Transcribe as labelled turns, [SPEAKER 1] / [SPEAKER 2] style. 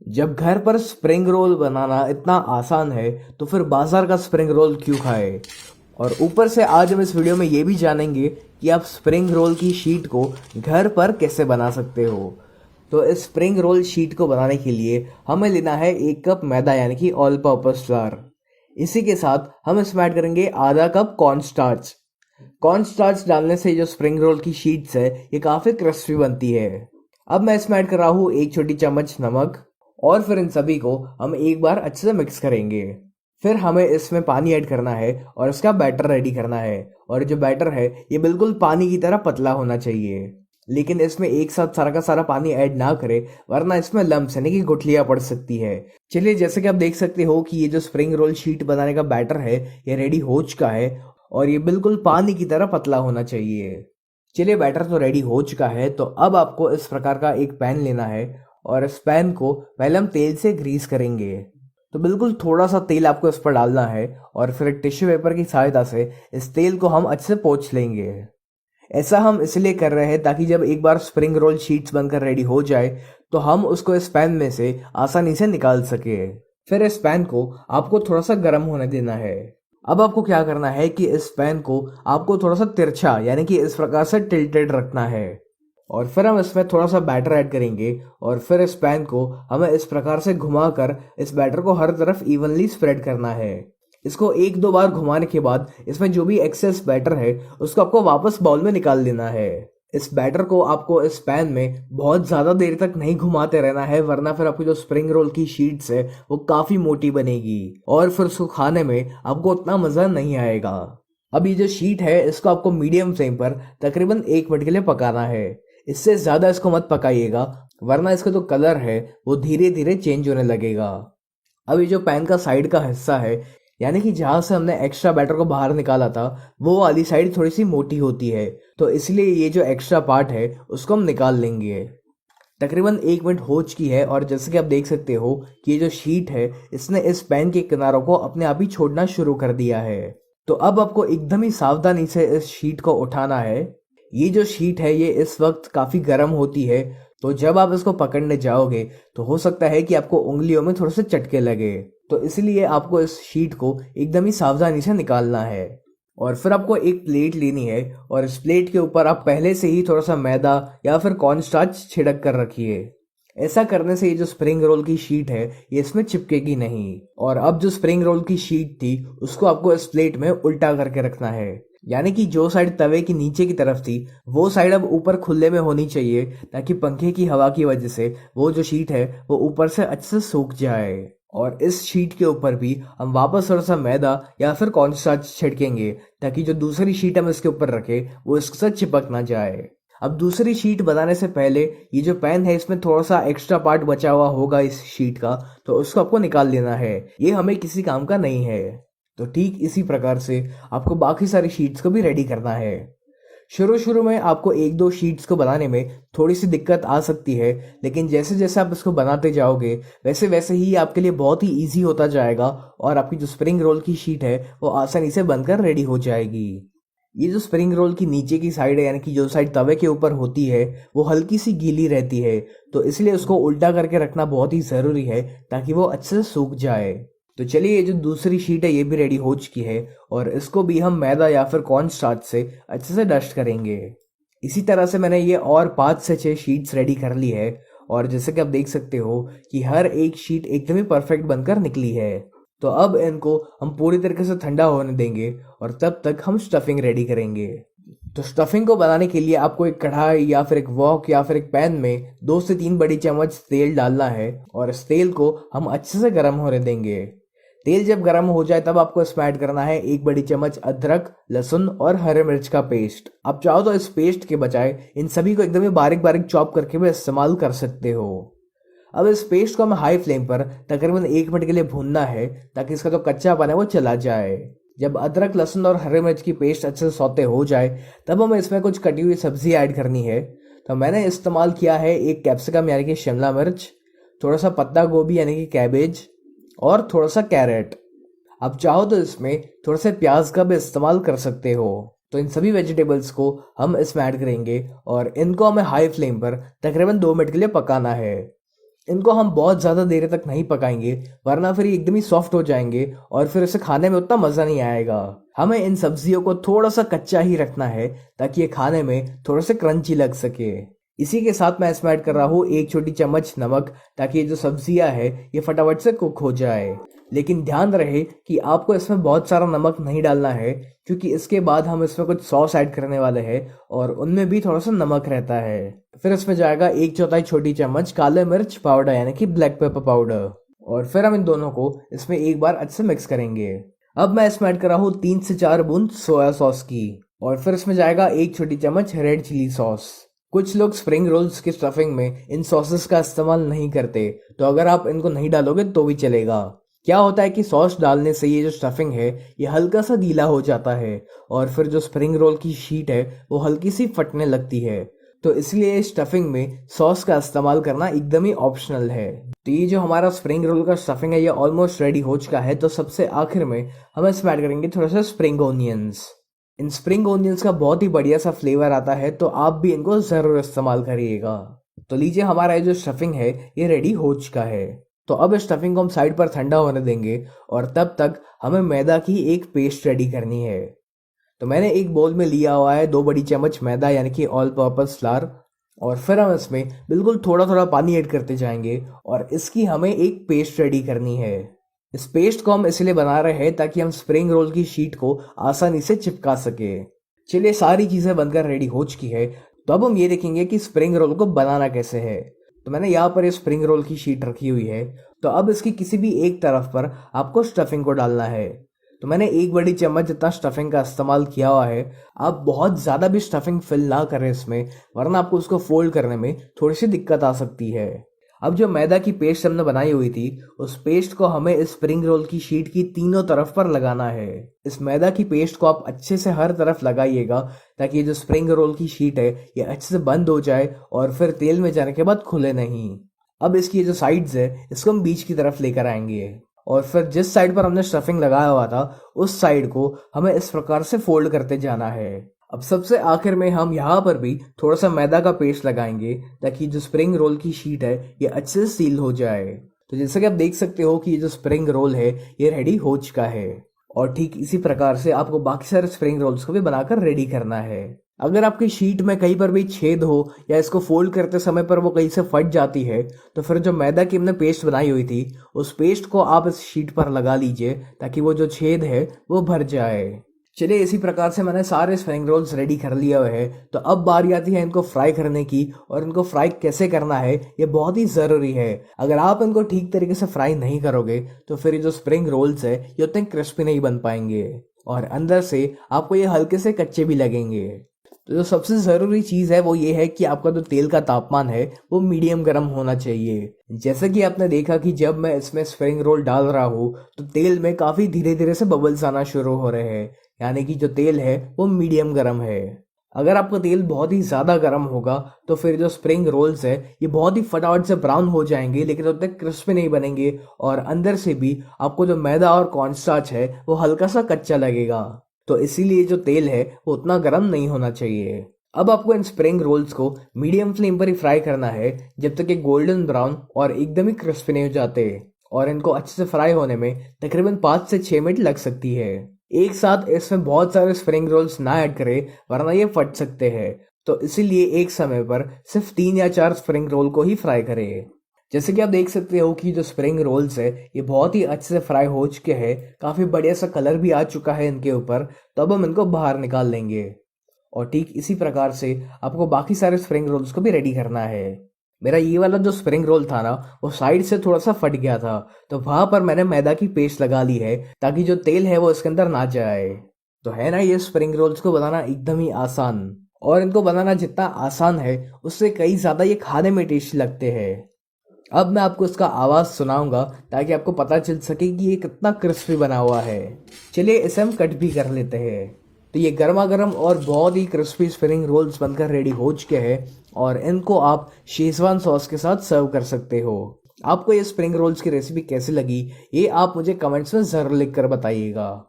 [SPEAKER 1] जब घर पर स्प्रिंग रोल बनाना इतना आसान है तो फिर बाजार का स्प्रिंग रोल क्यों खाए। और ऊपर से आज हम इस वीडियो में ये भी जानेंगे कि आप स्प्रिंग रोल की शीट को घर पर कैसे बना सकते हो। तो इस स्प्रिंग रोल शीट को बनाने के लिए हमें लेना है 1 कप मैदा यानी कि ऑल पर्पस फ्लावर। इसी के साथ हम इसमें ऐड करेंगे आधा cup corn starch. Corn starch डालने से जो स्प्रिंग रोल की शीट्स है ये काफ़ी क्रिस्पी बनती है। अब मैं इसमें ऐड कर रहा हूँ 1 छोटी चम्मच नमक और फिर इन सभी को हम एक बार अच्छे से मिक्स करेंगे। फिर हमें इसमें पानी ऐड करना है और इसका बैटर रेडी करना है। और जो बैटर है ये बिल्कुल पानी की तरह पतला होना चाहिए, लेकिन इसमें एक साथ सारा का सारा पानी ऐड ना करें वरना इसमें लम्स यानी कि गुठलियाँ पड़ सकती है। चलिए, जैसे कि आप देख सकते हो कि ये जो स्प्रिंग रोल शीट बनाने का बैटर है ये रेडी हो चुका है और ये बिल्कुल पानी की तरह पतला होना चाहिए। चलिए, बैटर तो रेडी हो चुका है। तो अब आपको इस प्रकार का एक पैन लेना है और इस पैन को पहले हम तेल से ग्रीस करेंगे। तो बिल्कुल थोड़ा सा तेल आपको इस पर डालना है और फिर एक टिश्यू पेपर की सहायता से इस तेल को हम अच्छे से पोंछ लेंगे। ऐसा हम इसलिए कर रहे हैं ताकि जब एक बार स्प्रिंग रोल शीट्स बनकर रेडी हो जाए तो हम उसको इस पैन में से आसानी से निकाल सके। फिर इस पैन को आपको थोड़ा सा गर्म होने देना है। अब आपको क्या करना है कि इस पैन को आपको थोड़ा सा तिरछा यानी कि इस प्रकार से टिल्टेड रखना है और फिर हम इसमें थोड़ा सा बैटर ऐड करेंगे और फिर इस पैन को हमें इस प्रकार से घुमाकर इस बैटर को हर तरफ इवनली स्प्रेड करना है। इसको 1-2 बार घुमाने के बाद इसमें जो भी एक्सेस बैटर है उसको आपको वापस बाउल में निकाल लेना है। इस बैटर को आपको इस पैन में बहुत ज़्यादा देर तक नहीं घुमाते रहना है वरना फिर आपकी जो स्प्रिंग रोल की शीट्स है वो काफ़ी मोटी बनेगी और फिर उसको खाने में आपको उतना मज़ा नहीं आएगा। अब ये जो शीट है इसको आपको मीडियम फ्लेम पर तकरीबन 1 मिनट के लिए पकाना है। इससे ज़्यादा इसको मत पकाइएगा वरना इसका जो कलर है वो धीरे धीरे चेंज होने लगेगा। अब ये जो पैन का साइड का हिस्सा है यानी कि जहाँ से हमने एक्स्ट्रा बैटर को बाहर निकाला था वो वाली साइड थोड़ी सी मोटी होती है, तो इसलिए ये जो एक्स्ट्रा पार्ट है उसको हम निकाल लेंगे। तकरीबन 1 मिनट हो चुकी है और जैसे कि आप देख सकते हो कि ये जो शीट है इसने इस पैन के किनारों को अपने आप ही छोड़ना शुरू कर दिया है। तो अब आपको एकदम ही सावधानी से इस शीट को उठाना है। ये जो शीट है ये इस वक्त काफ़ी गर्म होती है, तो जब आप इसको पकड़ने जाओगे तो हो सकता है कि आपको उंगलियों में थोड़े से चटके लगे। तो इसलिए आपको इस शीट को एकदम ही सावधानी से निकालना है। और फिर आपको एक प्लेट लेनी है और इस प्लेट के ऊपर आप पहले से ही थोड़ा सा मैदा या फिर कॉर्न स्टार्च छिड़क कर रखिए। ऐसा करने से ये जो स्प्रिंग रोल की शीट है ये इसमें चिपकेगी नहीं। और अब जो स्प्रिंग रोल की शीट थी उसको आपको इस प्लेट में उल्टा करके रखना है, यानी कि जो साइड तवे की नीचे की तरफ थी वो साइड अब ऊपर खुले में होनी चाहिए ताकि पंखे की हवा की वजह से वो जो शीट है वो ऊपर से अच्छे से सूख जाए। और इस शीट के ऊपर भी हम वापस थोड़ा सा मैदा या फिर कॉर्न स्टार्च छिड़केंगे ताकि जो दूसरी शीट हम इसके ऊपर रखे वो इसके साथ चिपक ना जाए। अब दूसरी शीट बनाने से पहले ये जो पैन है इसमें थोड़ा सा एक्स्ट्रा पार्ट बचा हुआ होगा इस शीट का, तो उसको आपको निकाल लेना है। ये हमें किसी काम का नहीं है। तो ठीक इसी प्रकार से आपको बाकी सारी शीट्स को भी रेडी करना है। शुरू शुरू में आपको 1-2 शीट्स को बनाने में थोड़ी सी दिक्कत आ सकती है, लेकिन जैसे जैसे आप इसको बनाते जाओगे वैसे वैसे ही आपके लिए बहुत ही ईजी होता जाएगा और आपकी जो स्प्रिंग रोल की शीट है वो आसानी से बनकर रेडी हो जाएगी। ये जो स्प्रिंग रोल की नीचे की साइड है यानी कि जो साइड तवे के ऊपर होती है वो हल्की सी गीली रहती है, तो इसलिए उसको उल्टा करके रखना बहुत ही ज़रूरी है ताकि वो अच्छे से सूख जाए। तो चलिए, ये जो दूसरी शीट है ये भी रेडी हो चुकी है और इसको भी हम मैदा या फिर कॉर्न स्टार्च से अच्छे से डस्ट करेंगे। इसी तरह से मैंने ये और 5 से 6 शीट्स रेडी कर ली है और जैसे कि आप देख सकते हो कि हर एक शीट एकदम ही परफेक्ट बनकर निकली है। तो अब इनको हम पूरी तरीके से ठंडा होने देंगे और तब तक हम स्टफिंग रेडी करेंगे। तो स्टफिंग को बनाने के लिए आपको एक कढ़ाई या फिर एक वॉक या फिर एक पैन में 2 से 3 बड़ी चम्मच तेल डालना है और इस तेल को हम अच्छे से गर्म होने देंगे। तेल जब गर्म हो जाए तब आपको इसमें ऐड करना है 1 बड़ी चम्मच अदरक, लहसुन और हरे मिर्च का पेस्ट। आप चाहो तो इस पेस्ट के बजाय इन सभी को एकदम ही बारीक बारीक चॉप करके भी इस्तेमाल कर सकते हो। अब इस पेस्ट को हमें हाई फ्लेम पर तकरीबन 1 मिनट के लिए भूनना है ताकि इसका जो कच्चापन है वो चला जाए। जब अदरक, लहसुन और हरे मिर्च की पेस्ट अच्छे से सौते हो जाए तब हमें इसमें कुछ कटी हुई सब्जी ऐड करनी है। तो मैंने इस्तेमाल किया है 1 कैप्सिकम यानी कि शिमला मिर्च, थोड़ा सा पत्ता गोभी यानी कि कैबेज और थोड़ा सा कैरेट। आप चाहो तो इसमें थोड़ा सा प्याज का भी इस्तेमाल कर सकते हो। तो इन सभी वेजिटेबल्स को हम इसमें ऐड करेंगे और इनको हमें हाई फ्लेम पर तकरीबन 2 मिनट के लिए पकाना है। इनको हम बहुत ज़्यादा देर तक नहीं पकाएंगे, वरना फिर ये एकदम ही सॉफ्ट हो जाएंगे और फिर इसे खाने में उतना मज़ा नहीं आएगा। हमें इन सब्जियों को थोड़ा सा कच्चा ही रखना है ताकि ये खाने में थोड़ा सा क्रंची लग सके। इसी के साथ मैं इसमें ऐड कर रहा हूँ 1 छोटी चम्मच नमक, ताकि ये जो सब्जियां है ये फटाफट से कुक हो जाए। लेकिन ध्यान रहे कि आपको इसमें बहुत सारा नमक नहीं डालना है, क्योंकि इसके बाद हम इसमें कुछ सॉस ऐड करने वाले हैं और उनमें भी थोड़ा सा नमक रहता है। फिर इसमें जाएगा 1/4 छोटी चम्मच काले मिर्च पाउडर यानी कि ब्लैक पेपर पाउडर, और फिर हम इन दोनों को इसमें एक बार अच्छे से मिक्स करेंगे। अब मैं इसमें ऐड कर रहा हूँ 3 से 4 बूंद सोया सॉस की, और फिर इसमें जाएगा 1 छोटी चम्मच रेड चिली सॉस। कुछ लोग स्प्रिंग रोल्स की स्टफिंग में इन सॉसेस का इस्तेमाल नहीं करते, तो अगर आप इनको नहीं डालोगे तो भी चलेगा। क्या होता है कि सॉस डालने से ये जो स्टफिंग है ये हल्का सा गीला हो जाता है और फिर जो स्प्रिंग रोल की शीट है वो हल्की सी फटने लगती है, तो इसलिए स्टफिंग में सॉस का इस्तेमाल करना एकदम ही ऑप्शनल है। तो ये जो हमारा स्प्रिंग रोल का स्टफिंग है ये ऑलमोस्ट रेडी हो चुका है। तो सबसे आखिर में हम इसमें ऐड करेंगे थोड़ा सा स्प्रिंग ओनियंस। इन स्प्रिंग ओनियंस का बहुत ही बढ़िया सा फ्लेवर आता है, तो आप भी इनको ज़रूर इस्तेमाल करिएगा। तो लीजिए, हमारा ये जो स्टफिंग है ये रेडी हो चुका है। तो अब इस स्टफिंग को हम साइड पर ठंडा होने देंगे और तब तक हमें मैदा की एक पेस्ट रेडी करनी है। तो मैंने एक बोल में लिया हुआ है 2 बड़ी चम्मच मैदा यानी कि ऑल पर्पस फ्लावर, और फिर हम इसमें बिल्कुल थोड़ा थोड़ा पानी ऐड करते जाएंगे और इसकी हमें एक पेस्ट रेडी करनी है। इस पेस्ट को हम इसलिए बना रहे हैं ताकि हम स्प्रिंग रोल की शीट को आसानी से चिपका सके। चलिए, सारी चीज़ें बनकर रेडी हो चुकी है। तो अब हम ये देखेंगे कि स्प्रिंग रोल को बनाना कैसे है। तो मैंने यहाँ पर ये स्प्रिंग रोल की शीट रखी हुई है। तो अब इसकी किसी भी एक तरफ पर आपको स्टफिंग को डालना है। तो मैंने 1 बड़ी चम्मच जितना स्टफिंग का इस्तेमाल किया हुआ है। आप बहुत ज़्यादा भी स्टफिंग फिल ना करें इसमें, वरना आपको उसको फोल्ड करने में थोड़ी सी दिक्कत आ सकती है। अब जो मैदा की पेस्ट हमने बनाई हुई थी, उस पेस्ट को हमें इस स्प्रिंग रोल की शीट की तीनों तरफ पर लगाना है। इस मैदा की पेस्ट को आप अच्छे से हर तरफ लगाइएगा ताकि ये जो स्प्रिंग रोल की शीट है ये अच्छे से बंद हो जाए और फिर तेल में जाने के बाद खुले नहीं। अब इसकी जो साइड्स है इसको हम बीच की तरफ लेकर आएंगे और फिर जिस साइड पर हमने स्टफिंग लगाया हुआ था उस साइड को हमें इस प्रकार से फोल्ड करते जाना है। अब सबसे आखिर में हम यहाँ पर भी थोड़ा सा मैदा का पेस्ट लगाएंगे ताकि जो स्प्रिंग रोल की शीट है ये अच्छे से सील हो जाए। तो जैसे कि आप देख सकते हो कि ये जो स्प्रिंग रोल है ये रेडी हो चुका है, और ठीक इसी प्रकार से आपको बाकी सारे स्प्रिंग रोल्स को भी बनाकर रेडी करना है। अगर आपकी शीट में कहीं पर भी छेद हो या इसको फोल्ड करते समय पर वो कहीं से फट जाती है, तो फिर जो मैदा की हमने पेस्ट बनाई हुई थी उस पेस्ट को आप इस शीट पर लगा लीजिए ताकि वो जो छेद है वो भर जाए। चलिए, इसी प्रकार से मैंने सारे स्प्रिंग रोल्स रेडी कर लिया हुए हैं। तो अब बारी आती है इनको फ्राई करने की, और इनको फ्राई कैसे करना है ये बहुत ही ज़रूरी है। अगर आप इनको ठीक तरीके से फ्राई नहीं करोगे तो फिर ये जो स्प्रिंग रोल्स है ये उतने क्रिस्पी नहीं बन पाएंगे और अंदर से आपको ये हल्के से कच्चे भी लगेंगे। तो जो सबसे ज़रूरी चीज़ है वो ये है कि आपका जो तेल का तापमान है वो मीडियम गर्म होना चाहिए। जैसे कि आपने देखा कि जब मैं इसमें स्प्रिंग रोल डाल रहा हूँ तो तेल में काफ़ी धीरे धीरे से बबल्स आना शुरू हो रहे हैं, यानी कि जो तेल है वो मीडियम गर्म है। अगर आपका तेल बहुत ही ज़्यादा गर्म होगा तो फिर जो स्प्रिंग रोल्स है ये बहुत ही फटाफट से ब्राउन हो जाएंगे, लेकिन उतने क्रिस्पी नहीं बनेंगे और अंदर से भी आपको जो मैदा और कॉर्नस्टार्च है वो हल्का सा कच्चा लगेगा। तो इसीलिए जो तेल है वो उतना गर्म नहीं होना चाहिए। अब आपको इन स्प्रिंग रोल्स को मीडियम फ्लेम पर ही फ्राई करना है जब तक ये गोल्डन ब्राउन और एकदम ही क्रिस्पी नहीं हो जाते, और इनको अच्छे से फ्राई होने में तकरीबन 5 से 6 मिनट लग सकती है। एक साथ इसमें बहुत सारे स्प्रिंग रोल्स ना ऐड करें वरना ये फट सकते हैं, तो इसीलिए एक समय पर सिर्फ 3 या 4 स्प्रिंग रोल को ही फ्राई करें। जैसे कि आप देख सकते हो कि जो स्प्रिंग रोल्स है ये बहुत ही अच्छे से फ्राई हो चुके हैं, काफ़ी बढ़िया सा कलर भी आ चुका है इनके ऊपर। तो अब हम इनको बाहर निकाल लेंगे, और ठीक इसी प्रकार से आपको बाकी सारे स्प्रिंग रोल्स को भी रेडी करना है। मेरा ये वाला जो स्प्रिंग रोल था ना वो साइड से थोड़ा सा फट गया था, तो वहां पर मैंने मैदा की पेस्ट लगा ली है ताकि जो तेल है वो इसके अंदर ना जाए। तो है ना, ये स्प्रिंग रोल्स को बनाना एकदम ही आसान, और इनको बनाना जितना आसान है उससे कई ज़्यादा ये खाने में टेस्टी लगते हैं। अब मैं आपको इसका आवाज़ सुनाऊंगा ताकि आपको पता चल सके कि ये कितना क्रिस्पी बना हुआ है। चलिए इसे हम कट भी कर लेते हैं। तो ये गर्मा गर्म और बहुत ही क्रिस्पी स्प्रिंग रोल्स बनकर रेडी हो चुके हैं, और इनको आप शेजवान सॉस के साथ सर्व कर सकते हो। आपको ये स्प्रिंग रोल्स की रेसिपी कैसी लगी ये आप मुझे कमेंट्स में ज़रूर लिख कर बताइएगा।